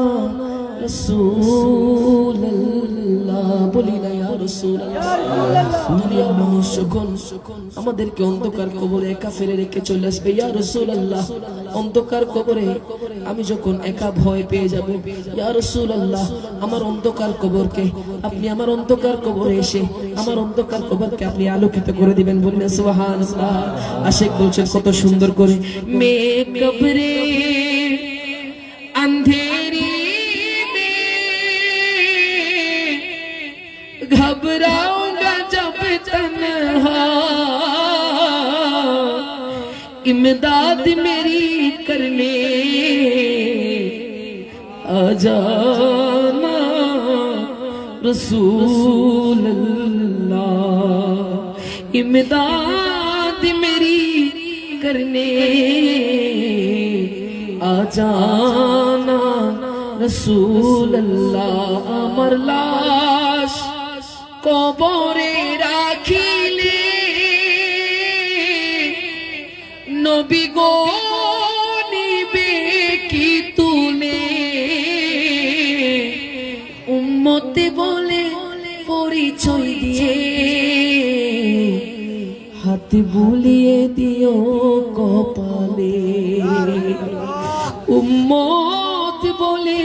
रसूल अल्लाह बोली ना या रसूल দুনিয়ার মানুষ যখন আমাদেরকে অন্ধকার কবরে একা ফেলে রেখে চলে আসবে ইয়া রাসূলুল্লাহ অন্ধকার কবরে আমি যখন একা ভয় পেয়ে যাব ইয়া রাসূলুল্লাহ আমার অন্ধকার কবরকে আপনি আমার অন্ধকার কবরে এসে আমার অন্ধকার কবরকে আপনি আলোকিত করে দিবেন বলেন সুবহানাল্লাহ আশিক বলছেন কত সুন্দর করে মে কবরে अंधेरी में घबराऊंगा जब तन्हा इमदाद मेरी करने आ जाना रसूल अल्लाह इमदाद मेरी करने आ जाना रसूल अल्लाह अमर लाश कबरे राखिले नबी गो निबे की तुले उम्मते बोले परिचय दिए हाथ बुलिए दियो कपाले उम्मत बोले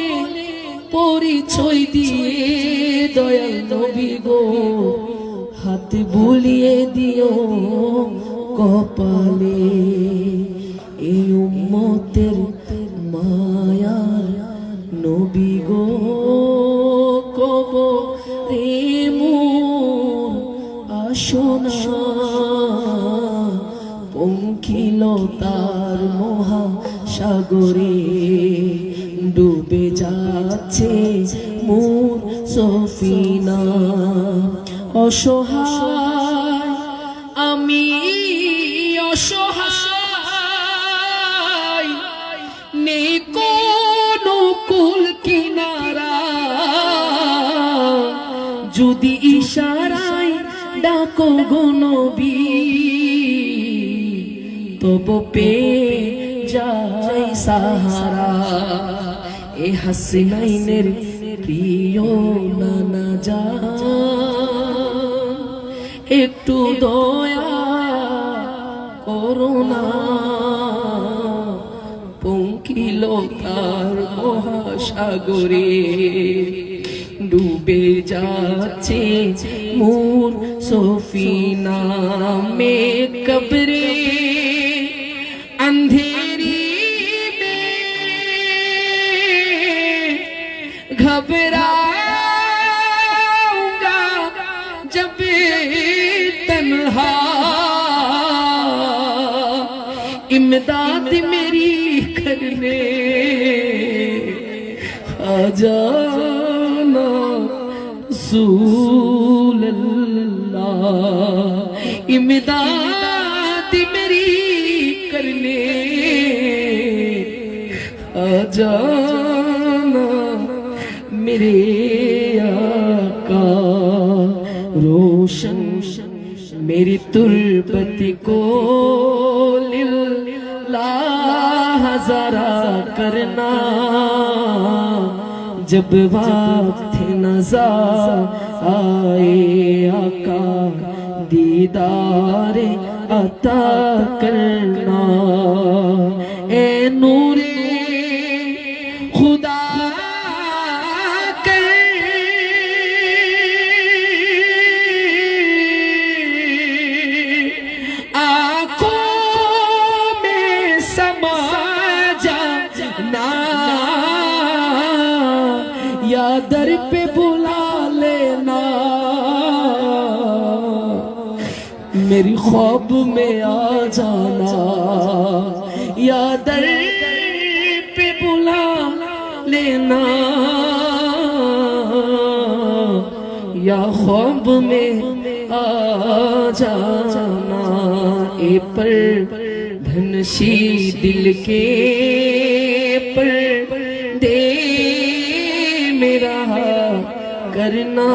परिचय दिए दयाल नबी गो हाथ बुलिए दियो कपाले ए उम्मतेर मायार नबी गो कबरे मोर आशोना পঙ্কিলতার মহা সাগরে ডুবে যাচ্ছে মোর সফিনা অসহায় আমি অসহায় নেই কোনো কুল কিনারা যদি ইশারায় ডাকো গো নবী তব পে যাই সাহারা এ হাসিনাইনের প্রিয় নানা জান একটু দয়া করোনা পঙ্কিলতার মহাসাগরে ডুবে যাচ্ছে মোর সফিনা মে কবরে अंधेरी में घबराऊंगा जब तन्हा, इमदाद मेरी करने आ जाना रसूल अल्लाह, इमदाद मेरी करने आ जाना मेरे आका। रोशन मेरी तुर्बत को लिल्लाह ज़रा करना, जब वक्त नज़र आए आका दीदार अता करना। ए नूरे खुदा या दर पे बुला लेना, मेरी ख्वाब में आ जाना। या दर पे बुला लेना, या ख्वाब में आ जाना। ए पर धनशी दिल के पर्दे मेरा करना,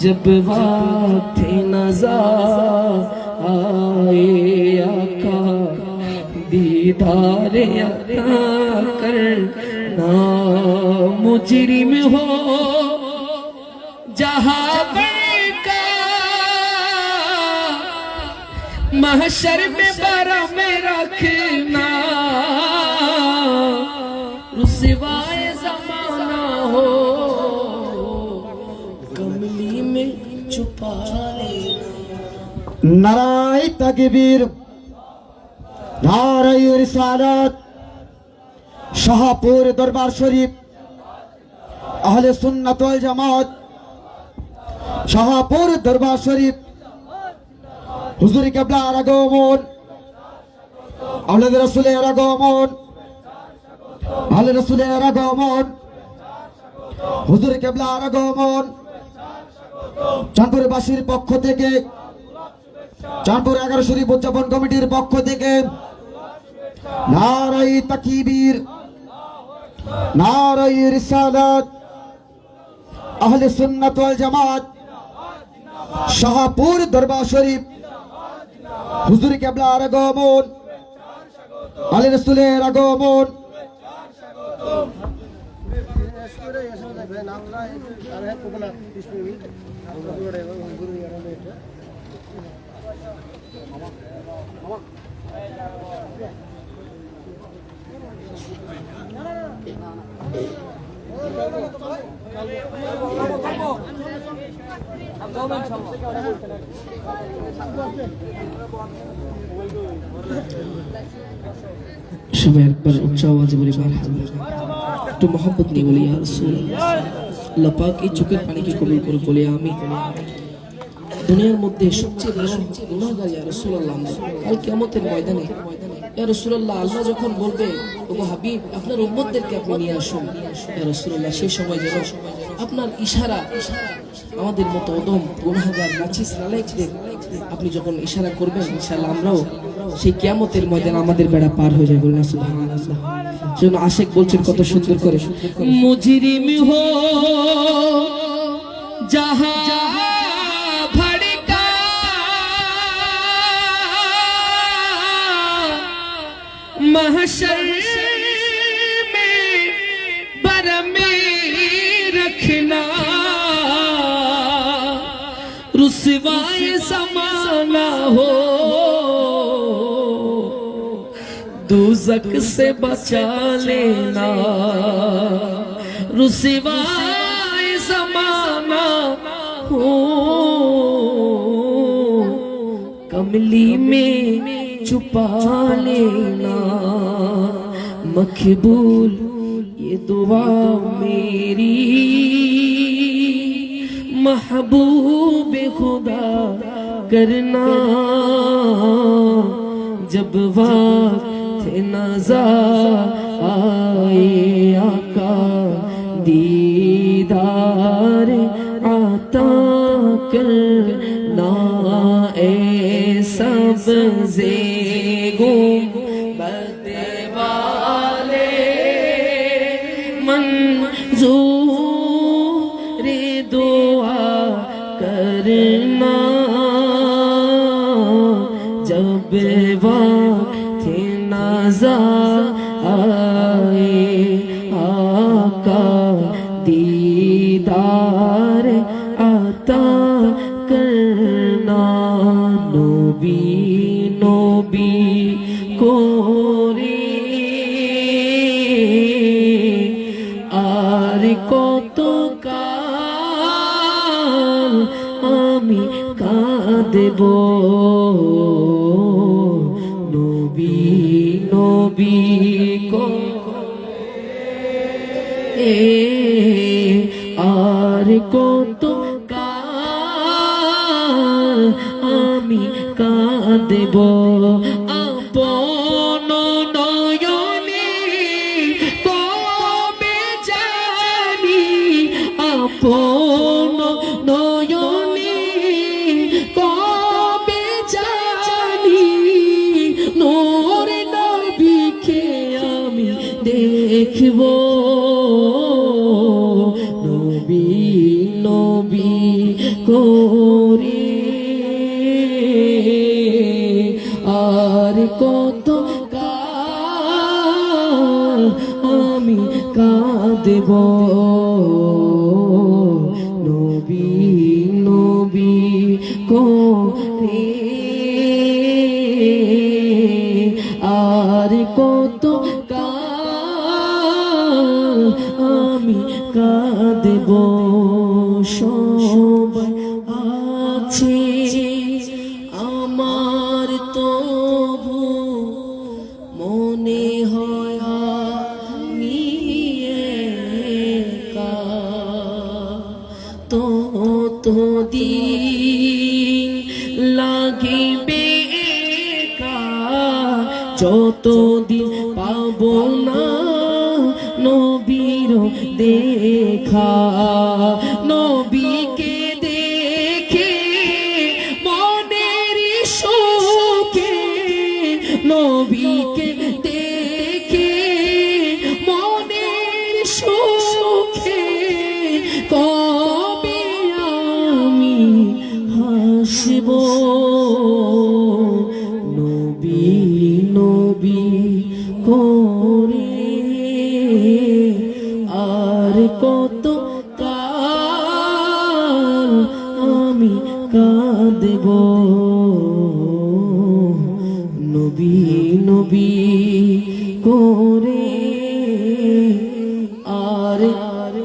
जब वक्त नज़र आए आका दीदार अता करना। मुजरिम हो जहाँ का महशर में बारा में रखना, रुसवाए ज़माना हो कमली में छुपा लेना। नाराए तकबीर, नाराए रिसालत। शाहपुर दरबार शरीफ अहले सुन्नत वल जमात, शाहपुर दरबार शरीफ हुजूर किबलार আগমন, আহলে রাসূলের আগমন, আহলে রাসূলের আগমন, হুজুর কিবলার আগমন। চাঁদপুরবাসীর পক্ষ থেকে, চাঁদপুর 11 শরীফ উদযাপন কমিটির পক্ষ থেকে নারায়ে তাকবীর, নারায়ে রিসালাত। আহলে সুন্নাত ওয়াল জামাত শাহপুর দরবার শরীফ হুজুর কিবলার আগমন, আহলে রাসূলের আগমন। সবাই একবার উচ্চ আওয়াজে বলি মারহাবা। একটু মোহাম্মত নিয়ে বলি ইয়া রাসূলুল্লাহ। আল্লাহ পাক এই চোখের পানিকে কবুল করে বলি আমিন। দুনিয়ার মধ্যে সবচেয়ে বড় গুনাহগার ইয়া রাসূলুল্লাহ, কাল কিয়ামতের ময়দানে ইয়া রাসূলুল্লাহ আল্লাহ যখন বলবে ওগো হাবিব আপনার উম্মতদেরকে আপনি নিয়ে আসুন ইয়া রাসূলুল্লাহ, সেই সময় যেন আপনার ইশারা আমাদের মতো অদম গুনাহগার নাচিস নালায়েকদের আপনি যখন ইশারা করবেন ইনশাআল্লাহ আমরাও সেই কিয়ামতের ময়দানে আমাদের বেড়া পার হয়ে যাবে। বলুন সুবহানাল্লাহ। যেন আশিক বলছেন কত সুন্দর করে, মুজরিম হো জাহা ভড়কা महशर में बरमे रखना, रुसवाए ज़माना हो दोज़ख से बचा लेना, रुसवाए ज़माना हो कमली में छुपा लेना। मकबूल ये दुआ मेरी महबूब खुदा करना जब वक्त नज़र आए आका दीदार आता करना ए सबसे गुंबद वाले मंजूर दुआ करना जब वक्त नज़र आए आका दीदार आता करना नबी नबी कोरे আর কত কাল আমি কাঁদব নবী নবী কোরে আর কত কাল আমি কাঁদব আপন নয়নে কবে জানি আপন নয়নে কবে জানি নূর নবীকে আমি দেখব নবী নবী করে আর কত কাল আমি কাঁদব নবী নবী করে আর কত কাল আমি কাঁদব সবাই আছে আমার তবু মনে হয় আমি একা তো দিন লাগিবে একা যতদিন পাবো না নবীর দেখা নবীকে দেখে মনের সুখে নবীকে দেখে মনের সুখে কবে আমি হাসব নবী নবী করে আর কত কাল আমি কাঁদব নবী নবী করে আর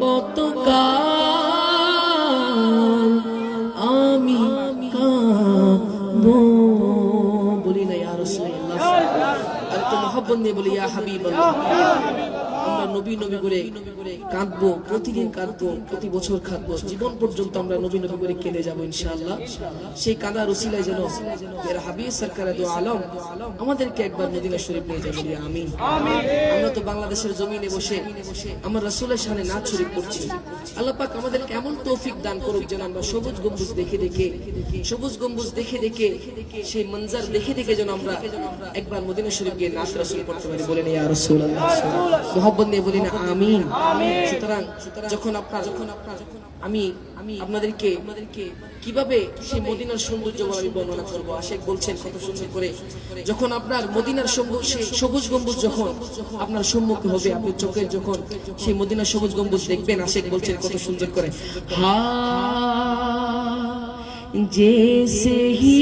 কত কাল আমি কাঁদব বলি না ইয়া রাসূলুল্লাহ আর তো মোহাব্বত নিয়ে বলি ইয়া হাবিবাল্লাহ আমরা নবী নবী করে কাঁদবো প্রতিদিন কাঁদবো প্রতি বছর কাঁদবো জীবন পর্যন্ত আমরা নবী নবী করে কেঁদে যাবো ইনশাআল্লাহ সেই কাঁদার উসিলায় যেন এর হাবিব সরকারে দো আলম আমাদেরকে একবার মদিনা শরীফ নিয়ে যাবে আমিন আমরা তো বাংলাদেশের জমিনে বসে আমরা রাসূলের শানে নাত শরীফ পড়ছি আল্লাহ পাক আমাদেরকে এমন তৌফিক দান করুক যেন আমরা সবুজ গম্বুজ দেখে দেখে সেই মঞ্জার দেখে দেখে যেন আমরা একবার মদিনা শরীফ গিয়ে নাত রাসূল পড়তে পারি বলেন ইয়া রাসূলুল্লাহ মোহাব্বত নিয়ে বলি না আমিন সুতরাং যখন আমি আপনাদেরকে কিভাবে সেই মদিনার সৌন্দর্য আমি বর্ণনা করব আশেক বলছেন কত সুন্দর করে যখন আপনার মদিনার সবুজ গম্বুজ যখন আপনার সম্মুখে হবে আপনি চোখের যখন সেই মদিনার সবুজ গম্বুজ দেখবেন আশেক বলছেন কত সুন্দর করে হা जैसे ही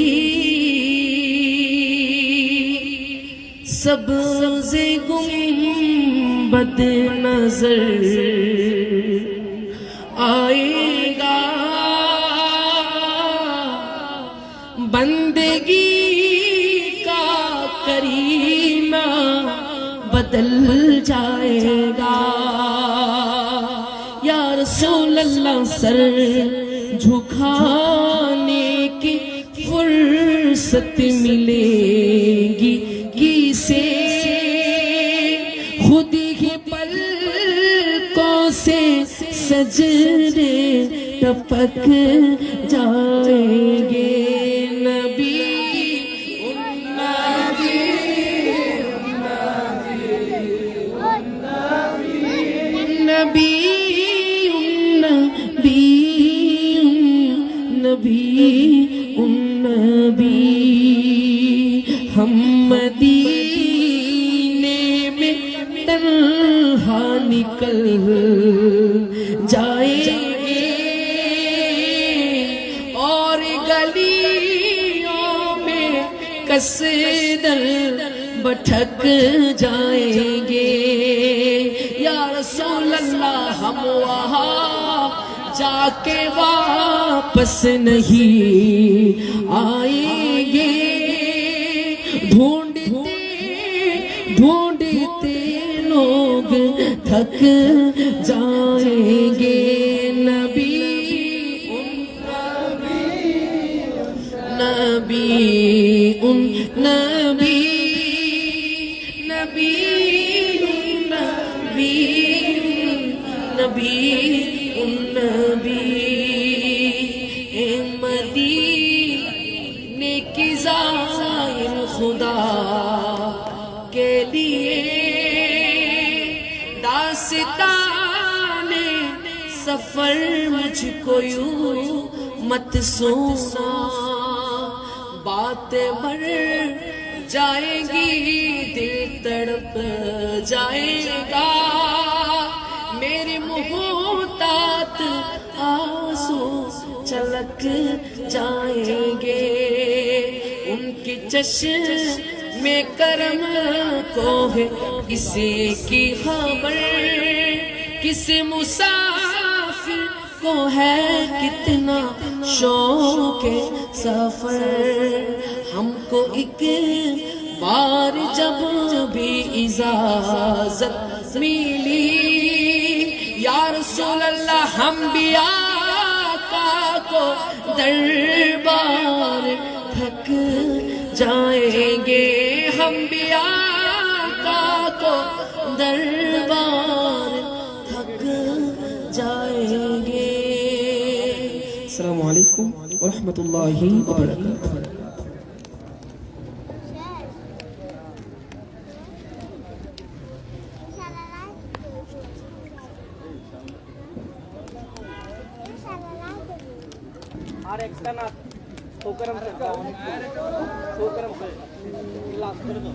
सबसे गुंबद नजर आएगा बंदगी का करीना बदल जाएगा रसूल अल्लाह सर झुकाने की फुर्सत मिलेगी किसे खुद ही पलकों से सजदे टपक जाएंगे नबी नबी नबी हम मदीने में तन्हा निकल जाएंगे और गलियों में कसदर भटक जाएंगे या रसूल अल्लाह हम वहाँ जाके वापस नहीं आएंगे ढूंढते ढूंढते लोग थक जाएंगे नबी नबी नबी नबी नबी नबी नबी मदीने की ज़ाहिर खुदा के लिए दास्ताने सफर मुझको यूं मत सुना बातें बढ़ जाएगी दिल तड़प जाएगा मेरे मुहतात आंसू छलक जाएंगे उनके चश्मे करम को है किसी की खबर किसी मुसाफिर को है कितना शौक सफर हमको एक बार जब भी इजाजत मिली या रसूल अल्लाह हम भी आका को दरबार थक जाएंगे हम भी आका को दरबार थक जाएंगे अस्सलामु अलैकुम व रहमतुल्लाहि व बरकातुहू আর একটা না সোকরম সোকরম লাভ করে দাও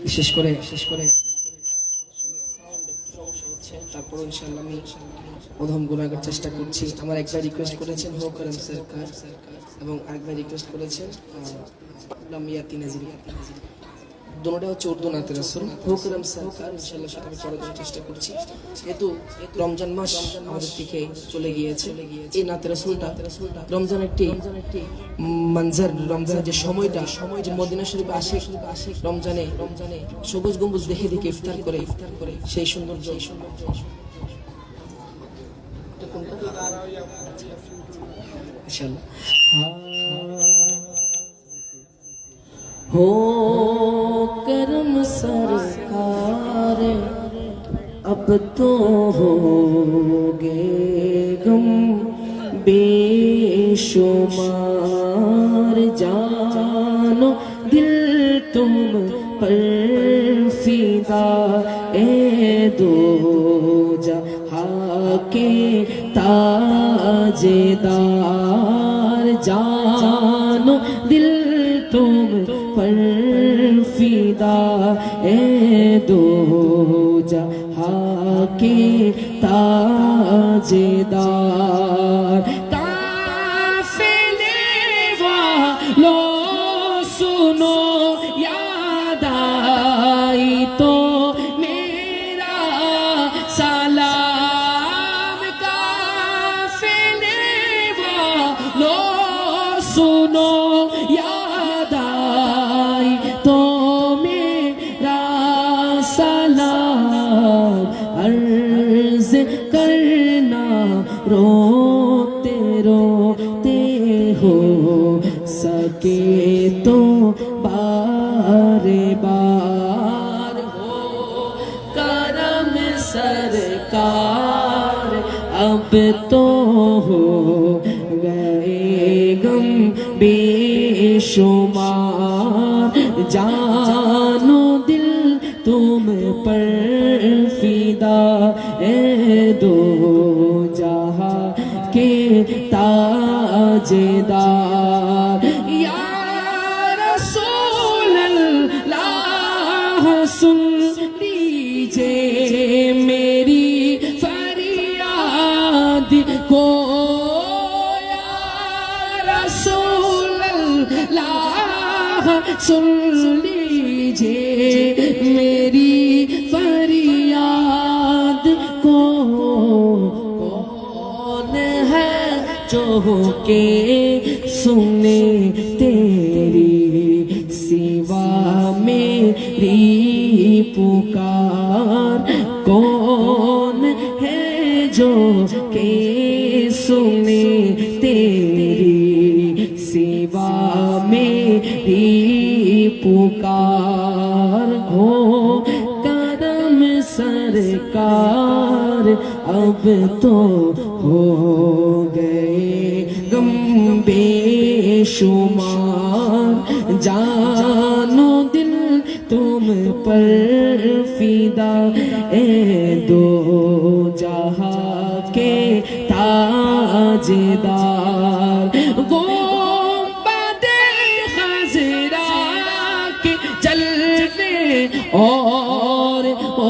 বিশেষ করে তারপর ইনশাআল্লাহ আমি প্রথম গুনাহগার চেষ্টা করছি আমার একবার রিকোয়েস্ট করেছেন হো করম সরকার এবং আরেকবার রিকোয়েস্ট করেছেন লামিয়াতি নাজিরি দুটোটা হচ্ছে উর্দু নাতে রাসূল হো করম সরকার ইনশাআল্লাহ সেটা আমি পড়ার চেষ্টা করছি যেহেতু রমজান মাস আমাদের থেকে চলে গিয়েছে এই নাতে রাসূলটা রমজান একটি মঞ্জর রমজানের যে সময়টা যে মদিনা শরীফে আসে রমজানে সবুজ গম্বুজ দেখে দেখে ইফতার করে সেই সৌন্দর্য ইনশাআল্লাহ हो करम सरकार अब तो होगे गम बेशुमार जानो दिल तुम पर फिदा ए दो जहां के ताजेदार जानो दिल तुम पर फिदा ए दो जहां के ताजेदार काफिले वालों सुन याद आई तो मेरा सलाम अर्ज करना रोते रोते हो सके तो बारे बार हो करम सरकार अब तो हो गए गम बेशुमार जानो दिल तुम पर फिदा ए दो जहां के ताजेदार या रसूल अल्लाह सुन लीजिए मेरी फरियाद को या रसूल अल्लाह सुन लीजिए मेरी फरियाद को कौन है जो के सुने तेरी सिवा मेरी पुकार कौन है जो के सुने तेरी सिवा मेरी पुकार हो करम सरकार अब तो हो गए गम बेशुमार जानो दिल तुम पर फिदा ए दो जहां के ताजेदार गुंबदे खज़रा के जलवे और ओ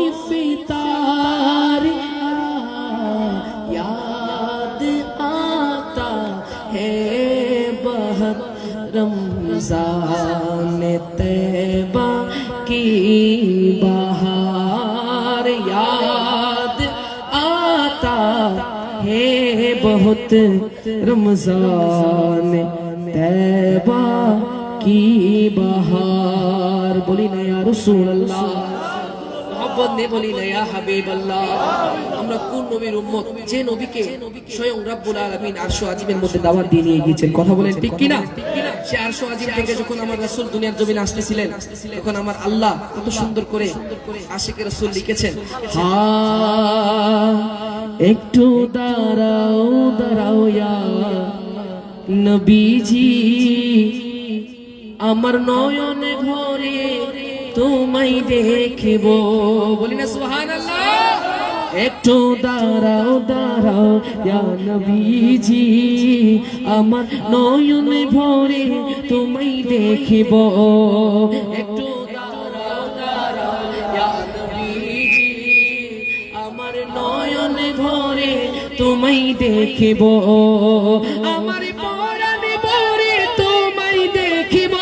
इफ्तार याद आता है बहुत रमज़ान तैबा की बहार याद आता है बहुत रमज़ान तैबा की बहार बोली ना या रसूल अल्लाह मोहब्बत ने बोली ना या हबीब अल्लाह আমরা কোন নবীর উম্মত যে নবীকে স্বয়ং রব্বুল আলামিন আরশ আজিমের মধ্যে দাওয়াত দিয়ে নিয়ে গিয়েছেন কথা বলেন ঠিক কি না সে আরশ আজিম থেকে যখন আমার রাসূল দুনিয়ার জমিনে আসতেছিলেন তখন আমার আল্লাহ কত সুন্দর করে আশিকের রাসূল লিখেছেন হ্যাঁ একটু দাঁড়াও দাঁড়াও ইয়া নবীজি আমার নয়নে ভরে তোমায় দেখিব বলি না সুবহানাল্লাহ একটু দাঁড়াও দাঁড়াও ইয়া নবীজি আমার নয়নে ভরে তোমায় দেখিব একটু দাঁড়াও দাঁড়াও ইয়া নবীজি আমার নয়নে ভরে তোমায় দেখিব আমার পরাণে ভরে তোমায় দেখিব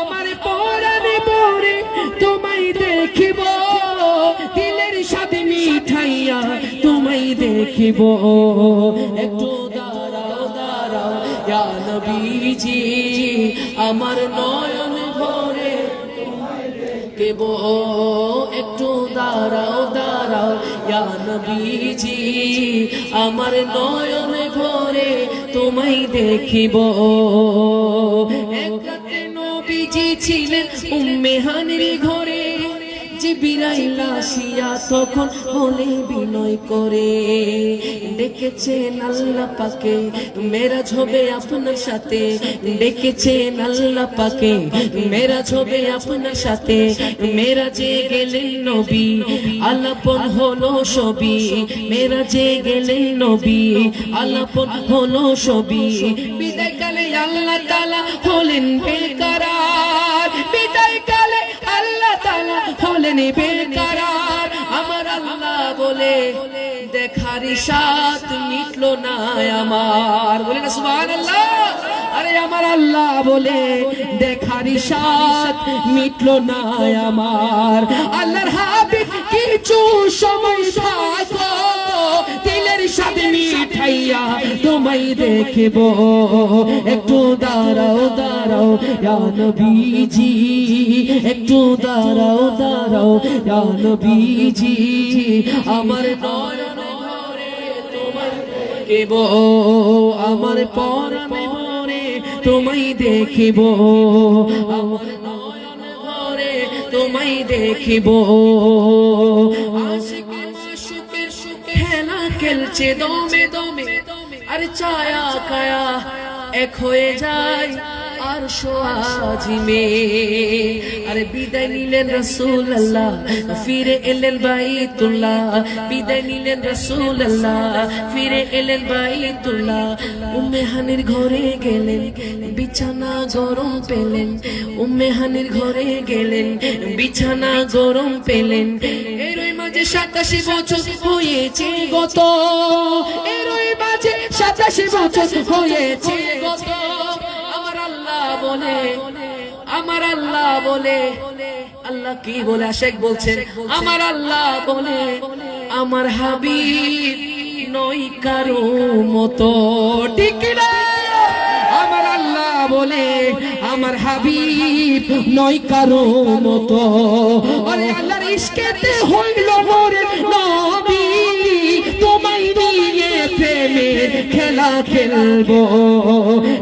আমার পরাণে ভরে তোমায় দেখিব দিলের সাথে মিঠাইয়া তোমায় দেখিব একটু দাঁড়াও দাঁড়াও ইয়া নবীজি আমার নয়ন ভরে তোমায় দেখিব একটু দাঁড়াও দাঁড়াও ইয়া নবীজি আমার নয়ন ভরে তোমায় দেখিব এক রাতে নবীজি ছিলেন উম্মে হানির ঘরে জিবরাইল আসিয়া তখন বলে বিনয় করে ডেকেছেন আল্লাহ পাকে মেরাজ হবে আপনার সাথে ডেকেছেন আল্লাহ পাকে মেরাজ হবে আপনার সাথে মেরাজে গেলেন নবী আলাপন হলো সবই মেরাজে গেলেন নবী আলাপন হলো সবই বিদায় কালে আল্লাহ তাআলা হলেন বেকরার বিদায় কালে আল্লাহ তাআলা হলেন বেকরার আমার আল্লাহ বলে দেখার ইশাত মিটলো না আমার বলে না সুবহানাল্লাহ আরে আমার আল্লাহ বলে দেখার ইশাত মিটলো না আমার আল্লাহর হাবিব কিছু সময় থাকো দিলের স্বাদ মিঠাইয়া তোমায় দেখিব একটু দাঁড়াও দাঁড়াও ইয়া নবীজি একটু দাঁড়াও দাঁড়াও ইয়া নবীজি আমার নয়ন ভরে তোমায় দেখিব আমার পরাণে ভরে তোমায় দেখিব আমার নয়ন ভরে তোমায় দেখিব আশিকে মাশুকের খেলা খেলছে দমে দমে আর ছায়া কায়া এক হয়ে যায় আর সোয়াজিমে আরে বিদায় নিলেন রাসূলুল্লাহ ফিরে এলেন বাইতুল্লাহ বিদায় নিলেন রাসূলুল্লাহ ফিরে এলেন বাইতুল্লাহ উম্মে হানির ঘরে গেলেন বিছানা গরম পেলেন উম্মে হানির ঘরে গেলেন বিছানা গরম পেলেন এরই মাঝে 87 বছর হয়েছে গত এরই মাঝে 87 বছর হয়েছে গত আমার আল্লাহ বলে আল্লাহ কি বলে আশেক বলছেন আমার আল্লাহ বলে আমার হাবিব নই কারো মতো ঠিক না আমার আল্লাহ বলে আমার হাবিব নই কারো মতো আরে আল্লাহর ইশকেতে হইল মোরে নবী তোমায় নিয়ে প্রেমের খেলা খেলবো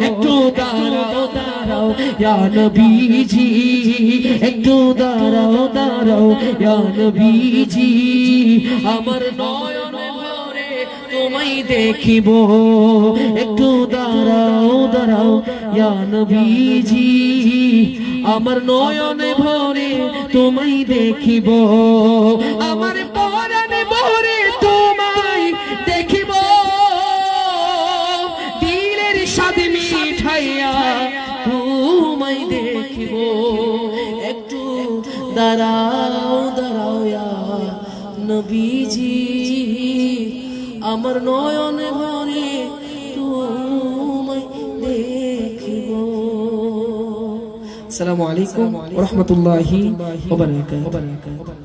একটু দাঁড়াও দাঁড়াও ইয়া নবীজি একটু দাঁড়াও দাঁড়াও ইয়া নবীজি আমার নয়ন ভরে তোমায় দেখিব একটু দাঁড়াও দাঁড়াও ইয়া নবীজি আমার নয়ন ভরে তোমায় দেখিব আমার পরাণে ভরে তোমায় দেখিব দিলের স্বাদ মিঠাইয়া তোমায় দেখিব একটু দাঁড়াও দাঁড়াও ইয়া নবীজি আমার নয়ন ভরে তোমায় দেখিব আসসালামু আলাইকুম ওয়া রাহমাতুল্লাহি ওয়া বারাকাতুহু